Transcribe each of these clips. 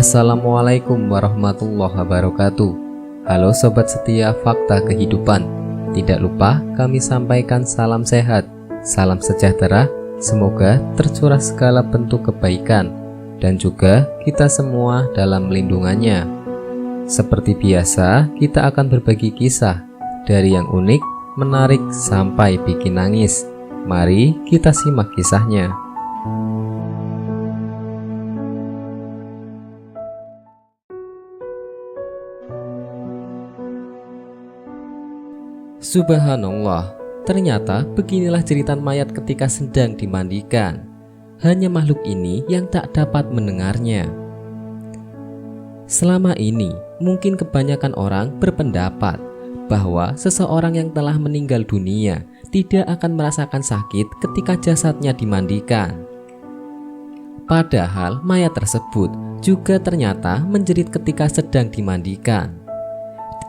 Assalamualaikum warahmatullahi wabarakatuh. Halo sobat setia Fakta Kehidupan. Tidak lupa kami sampaikan salam sehat, salam sejahtera. Semoga tercurah segala bentuk kebaikan dan juga kita semua dalam lindungannya. Seperti biasa, kita akan berbagi kisah dari yang unik, menarik sampai bikin nangis. Mari kita simak kisahnya. Subhanallah, ternyata beginilah cerita mayat ketika sedang dimandikan. Hanya makhluk ini yang tak dapat mendengarnya. Selama ini, mungkin kebanyakan orang berpendapat bahwa seseorang yang telah meninggal dunia tidak akan merasakan sakit ketika jasadnya dimandikan. Padahal mayat tersebut juga ternyata menjerit ketika sedang dimandikan.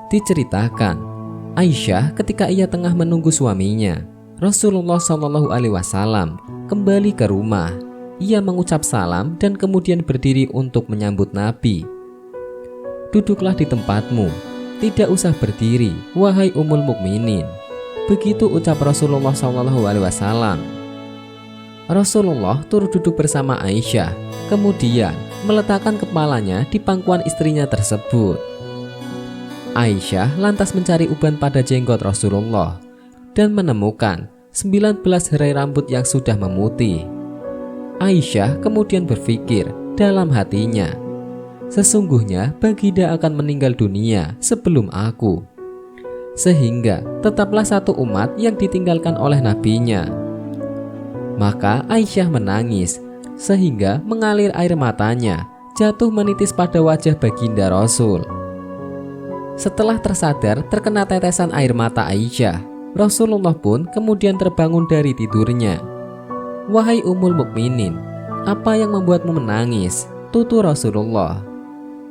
Diceritakan, Aisyah ketika ia tengah menunggu suaminya, Rasulullah SAW, kembali ke rumah. Ia mengucap salam dan kemudian berdiri untuk menyambut Nabi. "Duduklah di tempatmu, tidak usah berdiri, wahai Ummul Mukminin." Begitu ucap Rasulullah SAW. Rasulullah turut duduk bersama Aisyah, kemudian meletakkan kepalanya di pangkuan istrinya tersebut. Aisyah lantas mencari uban pada jenggot Rasulullah dan menemukan 19 helai rambut yang sudah memutih. Aisyah kemudian berpikir dalam hatinya, "Sesungguhnya baginda akan meninggal dunia sebelum aku, sehingga tetaplah satu umat yang ditinggalkan oleh nabinya." Maka Aisyah menangis sehingga mengalir air matanya jatuh menitis pada wajah baginda Rasul. Setelah tersadar terkena tetesan air mata Aisyah, Rasulullah pun kemudian terbangun dari tidurnya. "Wahai Ummul Mukminin, apa yang membuatmu menangis?" tutur Rasulullah.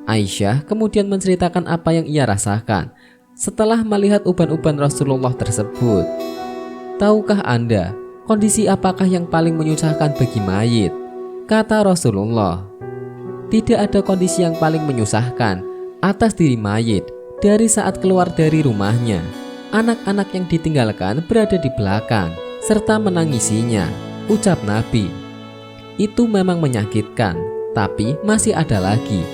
Aisyah kemudian menceritakan apa yang ia rasakan setelah melihat uban-uban Rasulullah tersebut. "Tahukah Anda kondisi apakah yang paling menyusahkan bagi mayit?" kata Rasulullah. "Tidak ada kondisi yang paling menyusahkan atas diri mayit dari saat keluar dari rumahnya. Anak-anak yang ditinggalkan berada di belakang serta menangisinya," ucap Nabi. "Itu memang menyakitkan, tapi masih ada lagi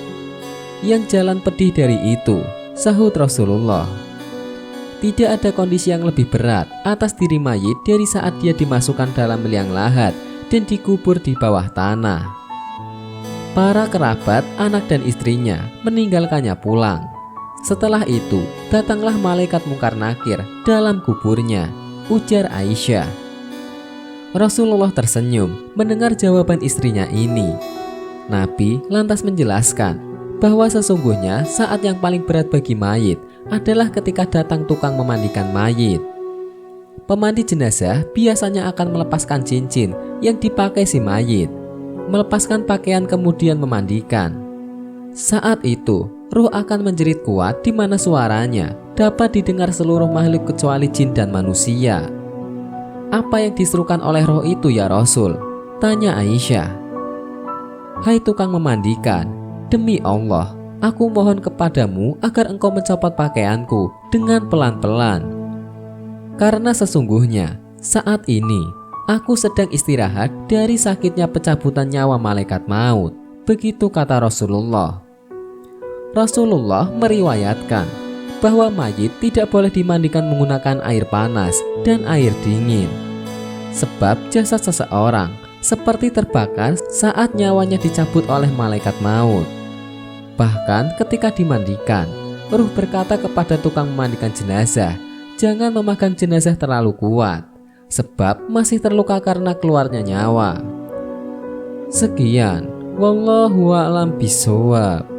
yang jalan pedih dari itu," sahut Rasulullah. "Tidak ada kondisi yang lebih berat atas diri mayit dari saat dia dimasukkan dalam liang lahat dan dikubur di bawah tanah. Para kerabat, anak dan istrinya meninggalkannya pulang. Setelah itu, datanglah malaikat Mungkar Nakir dalam kuburnya," ujar Aisyah. Rasulullah tersenyum mendengar jawaban istrinya ini. Nabi lantas menjelaskan bahwa sesungguhnya saat yang paling berat bagi mayit adalah ketika datang tukang memandikan mayit. Pemandi jenazah biasanya akan melepaskan cincin yang dipakai si mayit, melepaskan pakaian kemudian memandikan. Saat itu, ruh akan menjerit kuat di mana suaranya dapat didengar seluruh makhluk kecuali jin dan manusia. "Apa yang diserukan oleh roh itu ya Rasul?" tanya Aisyah. "Hai tukang memandikan, demi Allah, aku mohon kepadamu agar engkau mencopot pakaianku dengan pelan-pelan. Karena sesungguhnya saat ini aku sedang istirahat dari sakitnya pencabutan nyawa malaikat maut," begitu kata Rasulullah. Rasulullah meriwayatkan bahwa mayit tidak boleh dimandikan menggunakan air panas dan air dingin, sebab jasad seseorang seperti terbakar saat nyawanya dicabut oleh malaikat maut. Bahkan ketika dimandikan, ruh berkata kepada tukang memandikan jenazah, "Jangan memakan jenazah terlalu kuat, sebab masih terluka karena keluarnya nyawa." Sekian, wallahu a'lam bishawab.